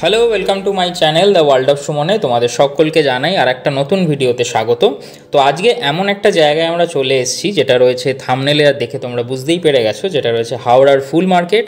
Hello, welcome to my channel the world of সুমনে। তোমাদের সকলকে জানাই আর একটা নতুন ভিডিওতে স্বাগত। তো আজকে এমন একটা জায়গায় আমরা চলে এসেছি যেটা রয়েছে থাম্বনেলে দেখে তোমরা বুঝতেই পেরে গেছো, যেটা রয়েছে হাওড়ার ফুল মার্কেট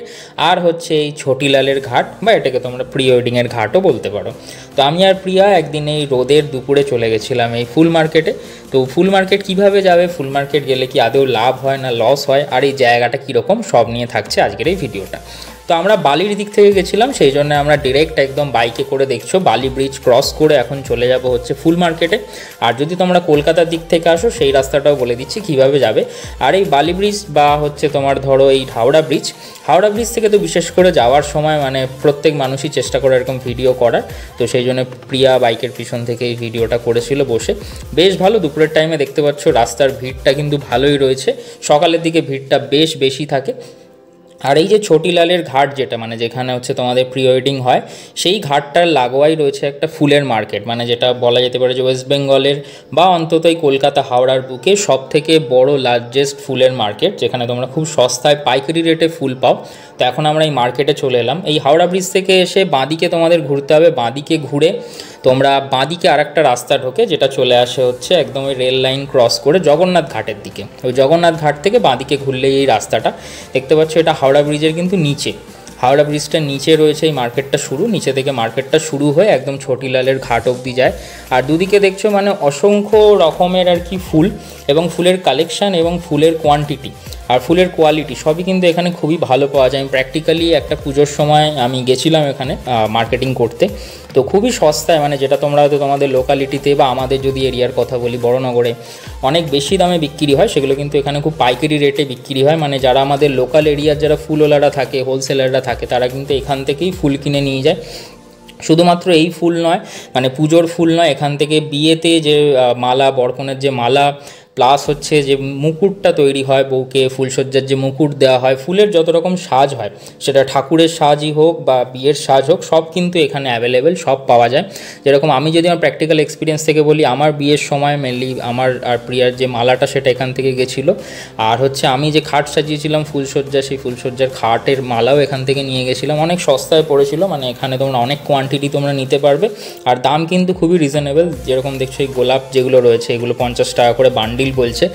আর হচ্ছে এই ছোটিলালের ঘাট, বা এটাকে তোমরা প্রি ওয়েডিংয়ের ঘাটও বলতে পারো। তো আমি আর প্রিয়া একদিন এই রোদের দুপুরে চলে গেছিলাম এই ফুল মার্কেটে। তো ফুল মার্কেট কিভাবে যাবে, ফুল মার্কেট গেলে কি আদৌ লাভ হয় না লস হয়, আর এই জায়গাটা কীরকম সব নিয়ে থাকছে আজকের এই ভিডিওটা। তো আমরা বালির দিক থেকে গেছিলাম, সেই জন্য আমরা ডিরেক্ট একদম বাইকে করে দেখছো বালি ব্রিজ ক্রস করে এখন চলে যাব হচ্ছে ফুল মার্কেটে। আর যদি তোমরা কলকাতার দিক থেকে আসো সেই রাস্তাটাও বলে দিচ্ছি কীভাবে যাবে। আর এই বালি ব্রিজ বা হচ্ছে তোমার ধরো এই হাওড়া ব্রিজ থেকে তো বিশেষ করে যাওয়ার সময় মানে প্রত্যেক মানুষই চেষ্টা করে এরকম ভিডিও করার। তো সেই জন্য প্রিয়া বাইকের পিছন থেকে এই ভিডিওটা করেছিল বসে। বেশ ভালো, দুপুরের টাইমে দেখতে পাচ্ছ রাস্তার ভিড়টা কিন্তু ভালোই রয়েছে, সকালের দিকে ভিড়টা বেশ বেশি থাকে। আর এই যে ছোটিলালের ঘাট, যেটা মানে যেখানে হচ্ছে তোমাদের প্রি ওয়েডিং হয়, সেই ঘাটটার লাগোয়াই রয়েছে একটা ফুলের মার্কেট, মানে যেটা বলা যেতে পারে যে ওয়েস্ট বেঙ্গলের বা অন্তত এই কলকাতা হাওড়ার বুকে সব থেকে বড় লার্জেস্ট ফুলের মার্কেট, যেখানে তোমরা খুব সস্তায় পাইকারি রেটে ফুল পাও। তো এখন আমরা এই মার্কেটে চলে এলাম। এই হাওড়া ব্রিজ থেকে এসে বাঁদিকে তোমাদের ঘুরতে হবে, বাঁদিকে ঘুরে তোমরা বাঁদিকে আর একটা রাস্তা ঢোকে যেটা চলে আসে হচ্ছে একদম ওই রেল লাইন ক্রস করে জগন্নাথ ঘাটের দিকে। ওই জগন্নাথ ঘাট থেকে বাঁদিকে ঘুরলেই এই রাস্তাটা দেখতে পাচ্ছ, এটা হাওড়া ব্রিজের কিন্তু নিচে, হাওড়া ব্রিজটার নিচে রয়েছে এই মার্কেটটা শুরু। নিচে থেকে মার্কেটটা শুরু হয়ে একদম ছোটিলালের ঘাট অবধি যায়। আর দুদিকে দেখছো মানে অসংখ্য রকমের আর কি ফুল, এবং ফুলের কালেকশান এবং ফুলের কোয়ান্টিটি আর ফুলের কোয়ালিটি সবই কিন্তু এখানে খুবই ভালো পাওয়া যায়। আমি প্র্যাকটিক্যালি একটা পুজোর সময় আমি গেছিলাম এখানে মার্কেটিং করতে। তো খুবই সস্তায়, মানে যেটা তোমরা হয়তো তোমাদের লোকালিটিতে বা আমাদের যদি এরিয়ার কথা বলি বড়নগরে অনেক বেশি দামে বিক্রি হয়, সেগুলো কিন্তু এখানে খুব পাইকারি রেটে বিক্রি হয়। মানে যারা আমাদের লোকাল এরিয়ার যারা ফুলওয়ালারা থাকে, হোলসেলাররা থাকে, তারা কিন্তু এখান থেকেই ফুল কিনে নিয়ে যায়। শুধুমাত্র এই ফুল নয়, মানে পুজোর ফুল নয়, এখান থেকে বিয়েতে যে মালা, বরকনের যে মালা, প্লাস হচ্ছে যে মুকুটটা তৈরি হয় বউকে, ফুলসজ্জার যে মুকুট দেওয়া হয়, ফুলের যত রকম সাজ হয়, সেটা ঠাকুরের সাজই হোক বা বিয়ের সাজ হোক, সব কিন্তু এখানে অ্যাভেলেবেল, সব পাওয়া যায়। যেরকম আমি যদি আমার প্র্যাকটিক্যাল এক্সপিরিয়েন্স থেকে বলি, আমার বিয়ের সময় মেনলি আমার আর প্রিয়ার যে মালাটা সেটা এখান থেকে গেছিলো। আর হচ্ছে আমি যে খাট সাজিয়েছিলাম ফুলসজ্জা, সেই ফুলসজ্জার খাটের মালাও এখান থেকে নিয়ে গেছিলাম। অনেক সস্তায় পড়েছিল, মানে এখানে তোমরা অনেক কোয়ান্টিটি তোমরা নিতে পারবে, আর দাম কিন্তু খুবই রিজনেবল। যেরকম দেখছো এই গোলাপ যেগুলো রয়েছে এগুলো 50 টাকা করে বান্ডিল বলছে,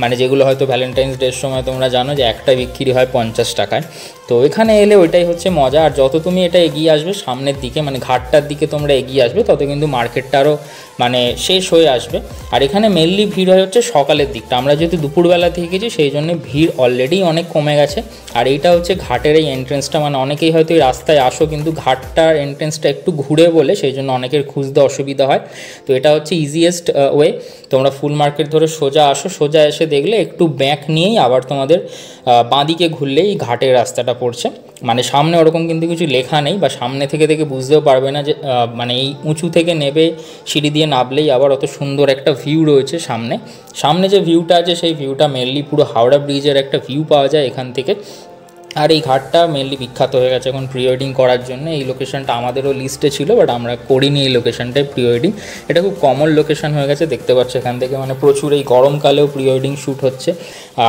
মানে যেগুলো হয়তো ভ্যালেন্টাইন্স ডের সময় তোমরা জানো যে একটা বিক্রি হয় 50 টাকায়। তো এখানে এলে ওইটাই হচ্ছে মজা। আর যত তুমি এটা এগিয়ে আসবে সামনের দিকে, মানে ঘাটটার দিকে তোমরা এগিয়ে আসবে, তত কিন্তু মার্কেটটা আরও মানে শেষ হয়ে আসবে। আর এখানে মেনলি ভিড় হয় হচ্ছে সকালের দিকটা। আমরা যেহেতু দুপুরবেলা থেকে গেছি সেই জন্য ভিড় অলরেডি অনেক কমে গেছে। আর এইটা হচ্ছে ঘাটের এই এন্ট্রেন্সটা, মানে অনেকেই হয়তো এই রাস্তায় আসো কিন্তু ঘাটটার এন্ট্রেন্সটা একটু ঘুরে বলে সেই জন্য অনেকের খুঁজতে অসুবিধা হয়। তো এটা হচ্ছে ইজিয়েস্ট ওয়ে। তোমরা ফুল মার্কেট ধরে সোজা আসো, সোজা এসে দেখলে একটু ব্যাক নিয়েই আবার তোমাদের বাঁদিকে ঘুরলেই ঘাটের রাস্তাটা পড়ছে। মানে সামনে ওরকম কিন্তু কিছু লেখা নেই, বা সামনে থেকে দেখে বুঝতেও পারবে না যে মানে এই উঁচু থেকে নেবে সিঁড়ি দিয়ে নামলেই আবার অত সুন্দর একটা ভিউ রয়েছে সামনে। সামনে যে ভিউটা আছে সেই ভিউটা মেনলি পুরো হাওড়া ব্রিজের একটা ভিউ পাওয়া যায় এখান থেকে। আর এই ঘাটটা মেনলি বিখ্যাত হয়ে গেছে এখন প্রি ওয়েডিং করার জন্য। এই লোকেশনটা আমাদেরও লিস্টে ছিল, বাট আমরা করিনি এই লোকেশনটায় প্রি ওয়েডিং। এটা খুব কমন লোকেশন হয়ে গেছে, দেখতে পাচ্ছ এখান থেকে মানে প্রচুর এই গরমকালেও প্রি ওয়েডিং শ্যুট হচ্ছে।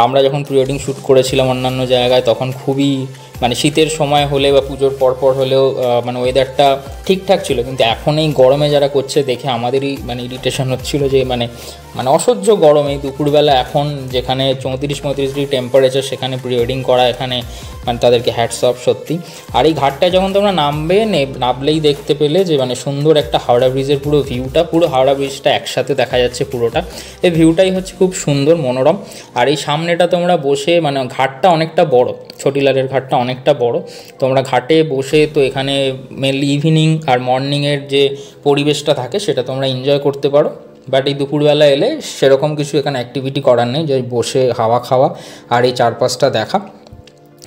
আমরা যখন প্রি ওয়েডিং শ্যুট করেছিলাম অন্যান্য জায়গায় তখন খুবই মানে শীতের সময় হলে বা পুজোর পরপর হলেও মানে ওয়েদারটা ঠিকঠাক ছিল, কিন্তু এখন এই গরমে যারা করছে দেখে আমাদেরই মানে ইরিটেশন হচ্ছিলো যে মানে মানে অসহ্য গরম এই দুপুরবেলা। এখন যেখানে 34-35 ডিগ্রি টেম্পারেচার, সেখানে প্রি ওয়েডিং করা এখানে মানে তাদেরকে হ্যাটস অফ সত্যি। আর এই ঘাটটায় যখন তোমরা নামলেই দেখতে পেলে যে মানে সুন্দর একটা হাওড়া ব্রিজের পুরো ভিউটা, পুরো হাওড়া ব্রিজটা একসাথে দেখা যাচ্ছে পুরোটা। এই ভিউটাই হচ্ছে খুব সুন্দর মনোরম। আর এই সামনেটা তোমরা বসে মানে ঘাটটা অনেকটা বড়, ছোটিলালের ঘাটটা অনেকটা বড়। তোমরা ঘাটে বসে তো এখানে মেনলি ইভিনিং আর মর্নিংয়ের যে পরিবেশটা থাকে সেটা তোমরা এনজয় করতে পারো। বাট এই দুপুরবেলা এলে সেরকম কিছু এখানে অ্যাক্টিভিটি করার নেই, যে বসে হাওয়া খাওয়া আর এই চারপাশটা দেখা।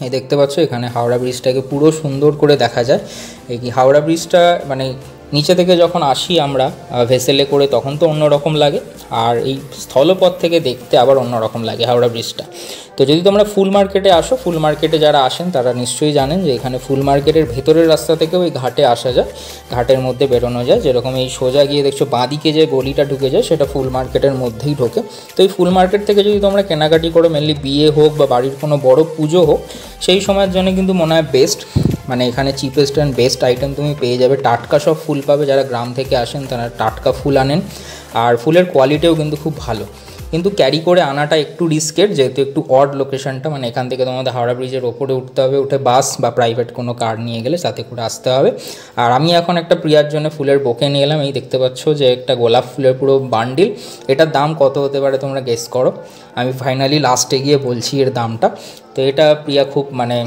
এই দেখতে পাচ্ছ এখানে হাওড়া ব্রিজটাকে পুরো সুন্দর করে দেখা যায়। এই কি হাওড়া ব্রিজটা মানে নিচে থেকে যখন আসি আমরা ভেসেলে করে তখন তো অন্যরকম লাগে, আর এই স্থলপথ থেকে দেখতে আবার অন্যরকম লাগে হাওড়া ব্রিজটা। তো যদি তোমরা ফুল মার্কেটে আসো, ফুল মার্কেটে যারা আসেন তারা নিশ্চয়ই জানেন যে এখানে ফুল মার্কেটের ভেতরের রাস্তা থেকে ওই ঘাটে আসা যায়, ঘাটের মধ্যে বেরোনো যায়। যেরকম এই সোজা গিয়ে দেখছো বাঁদিকে যে গলিটা ঢুকে যায় সেটা ফুল মার্কেটের মধ্যেই ঢোকে। তো এই ফুল মার্কেট থেকে যদি তোমরা কেনাকাটি করো, মেনলি বিয়ে হোক বা বাড়ির কোনো বড় পুজো হোক, সেই সময়ের জন্য কিন্তু মনে হয় বেস্ট। মানে এখানে চিপেস্ট অ্যান্ড বেস্ট আইটেম তুমি পেয়ে যাবে। টাটকা সব ফুল পাবে, যারা গ্রাম থেকে আসেন তারা টাটকা ফুল আনেন, আর ফুলের কোয়ালিটিও কিন্তু খুব ভালো। কিন্তু ক্যারি করে আনাটা একটু রিস্কের, যেহেতু একটু অড লোকেশনটা, মানে এখান থেকে তোমাদের হাওড়া ব্রিজের ওপরে উঠতে হবে, উঠে বাস বা প্রাইভেট কোনো কার নিয়ে গেলে সাথে করে আসতে হবে। আর আমি এখন একটা প্রিয়ার জন্য ফুলের বোকে নিয়ে এলাম। এই দেখতে পাচ্ছ যে একটা গোলাপ ফুলের পুরো বান্ডিল। এটার দাম কত হতে পারে তোমরা গেস করো। আমি ফাইনালি লাস্টে গিয়ে বলছি এর দামটা। তো এটা প্রিয়া খুব মানে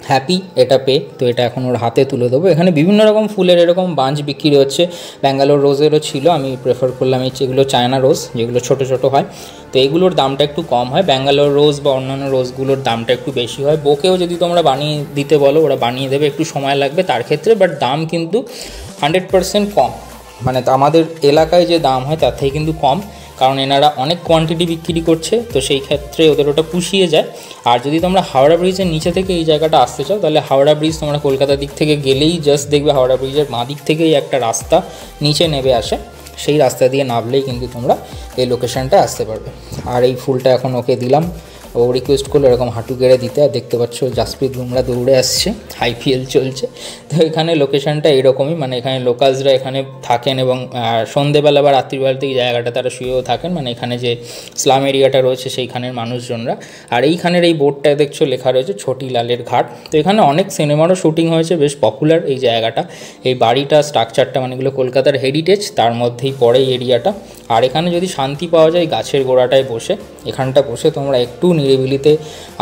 হ্যাপি এটা পেয়ে, তো এটা এখন ওর হাতে তুলে দেবো। এখানে বিভিন্ন রকম ফুলের এরকম বাঞ্চ বিক্রি হচ্ছে, ব্যাঙ্গালোর রোজেরও ছিল, আমি প্রেফার করলাম এই যেগুলো চায়না রোজ, যেগুলো ছোটো ছোটো হয়, তো এগুলোর দামটা একটু কম হয়। ব্যাঙ্গালোর রোজ বা অন্যান্য রোজগুলোর দামটা একটু বেশি হয়। বোকেও যদি তোমরা বানিয়ে দিতে বলো ওরা বানিয়ে দেবে, একটু সময় লাগবে তার ক্ষেত্রে, বাট দাম কিন্তু 100% কম, মানে আমাদের এলাকায় যে দাম হয় তার থেকে কিন্তু কম, কারণ এনারা অনেক কোয়ান্টিটি বিক্রি করছে, তো সেই ক্ষেত্রে ওদের ওটা পুষিয়ে যায়। আর যদি তোমরা হাওড়া ব্রিজের নিচে থেকে এই জায়গাটা আসতে চাও, তাহলে হাওড়া ব্রিজ তোমরা কলকাতার দিক থেকে গেলেই জাস্ট দেখবে হাওড়া ব্রিজের বাঁ দিক থেকেই একটা রাস্তা নিচে নেমে আসে, সেই রাস্তা দিয়ে নামলেই কিন্তু তোমরা এই লোকেশানটা আসতে পারবে। আর এই ফুলটা এখন ওকে দিলাম, ও রিকোয়েস্ট করলো এরকম হাঁটু গেড়ে দিতে। আর দেখতে পাচ্ছ জাসপ্রীত বুমরা দৌড়ে আসছে, আইপিএল চলছে। তো এখানে লোকেশানটা এরকমই, মানে এখানে লোকালসরা এখানে থাকেন এবং সন্ধেবেলা বা রাত্রিবেলাতে এই জায়গাটা তারা শুয়েও থাকেন, মানে এখানে যে স্লাম এরিয়াটা রয়েছে সেইখানের মানুষজনরা। আর এইখানের এই বোর্ডটা দেখছো লেখা রয়েছে ছোটিলালের ঘাট। তো এখানে অনেক সিনেমারও শুটিং হয়েছে, বেশ পপুলার এই জায়গাটা। এই বাড়িটা স্ট্রাকচারটা মানে এগুলো কলকাতার হেরিটেজ, তার মধ্যেই পড়ে এই এরিয়াটা। আর এখানে যদি শান্তি পাওয়া যায় গাছের গোড়াটায় বসে, এখানটা বসে তোমরা একটু নিরিবিলিতে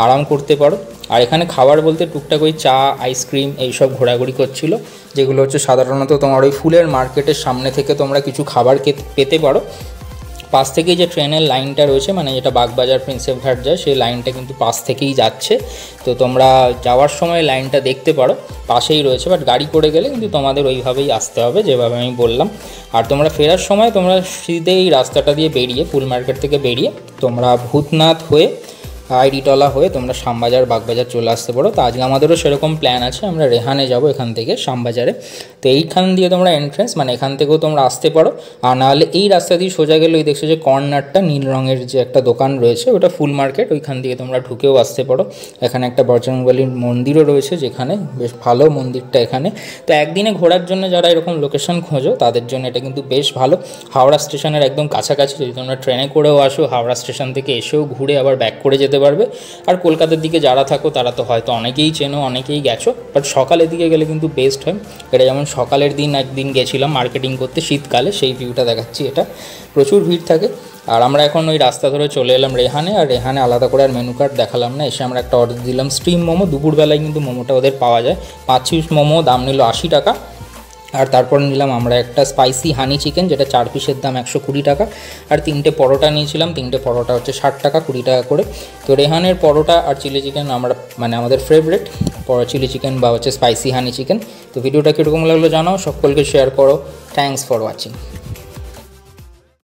আরাম করতে পারো। আর এখানে খাবার বলতে টুকটাক ওই চা, আইসক্রিম এইসব ঘোরাঘুরি করছিল, যেগুলো হচ্ছে সাধারণত তোমার ওই ফুলের মার্কেটের সামনে থেকে তোমরা কিছু খাবার পেতে পারো। পাশ থেকেই যে ট্রেনের লাইনটা রয়েছে, মানে যেটা বাগবাজার প্রিন্সেপ ঘাট যায়, সেই লাইনটা কিন্তু পাশ থেকেই যাচ্ছে। তো তোমরা যাওয়ার সময় লাইনটা দেখতে পারো, পাশেই রয়েছে, বাট গাড়ি করে গেলে কিন্তু তোমাদের ওইভাবেই আসতে হবে যেভাবে আমি বললাম। আর তোমরা ফেরার সময় তোমরা সিধে এই রাস্তাটা দিয়ে বেরিয়ে, ফুল মার্কেট থেকে বেরিয়ে তোমরা ভূতনাথ হয়ে, আইডিটলা হয়ে তোমরা শ্যামবাজার বাগবাজার চলে আসতে পারো। তো আজকে আমাদেরও সেরকম প্ল্যান আছে, আমরা রেহানে যাব এখান থেকে শ্যামবাজারে। তো এইখান দিয়ে তোমরা এন্ট্রেন্স, মানে এখান থেকেও তোমরা আসতে পারো। আর নাহলে এই রাস্তা দিয়ে সোজা গেলে ওই দেখছো যে কর্নারটা নীল রঙের যে একটা দোকান রয়েছে, ওটা ফুল মার্কেট, ওইখান দিয়ে তোমরা ঢুকেও আসতে পারো। এখানে একটা বজরংবলীর মন্দিরও রয়েছে, যেখানে বেশ ভালো মন্দিরটা এখানে। তো একদিনে ঘোরার জন্য যারা এরকম লোকেশন খোঁজো তাদের জন্য এটা কিন্তু বেশ ভালো। হাওড়া স্টেশনের একদম কাছাকাছি, যদি তোমরা ট্রেনে করেও আসো হাওড়া স্টেশন থেকে এসেও ঘুরে আবার ব্যাক করে যেতে পারবে। আর কলকাতার দিকে যারা থাকো তারা তো হয়তো অনেকেই চেনো, অনেকেই গেছো, বাট সকালের দিকে গেলে কিন্তু বেস্ট হয়। এটা যেমন সকালের দিন একদিন গেছিলাম মার্কেটিং করতে শীতকালে, সেই ভিউটা দেখাচ্ছি, এটা প্রচুর ভিড় থাকে। আর আমরা এখন ওই রাস্তা ধরে চলে এলাম রেহানে। আর রেহানে আলাদা করে আর মেনু কার্ড দেখালাম না, এসে আমরা একটা অর্ডার দিলাম স্টিম মোমো। দুপুরবেলায় কিন্তু মোমোটা ওদের পাওয়া যায়, 5 পিস মোমো, দাম নিল 80 টাকা। আর তারপর নিলাম আমরা একটা স্পাইসি হানি চিকেন, যেটা 4 পিসের দাম 120 টাকা। আর 3টে পরোটা নিয়েছিলাম, 3টে পরোটা হচ্ছে 60 টাকা, 20 টাকা করে। তো রেহানের পরোটা আর চিলি চিকেন আমরা মানে আমাদের ফেভারিট চিলি চিকেন বা হচ্ছে স্পাইসি হানি চিকেন। তো ভিডিওটা কীরকম লাগলো জানাও, সকলকে শেয়ার করো। Thanks for watching.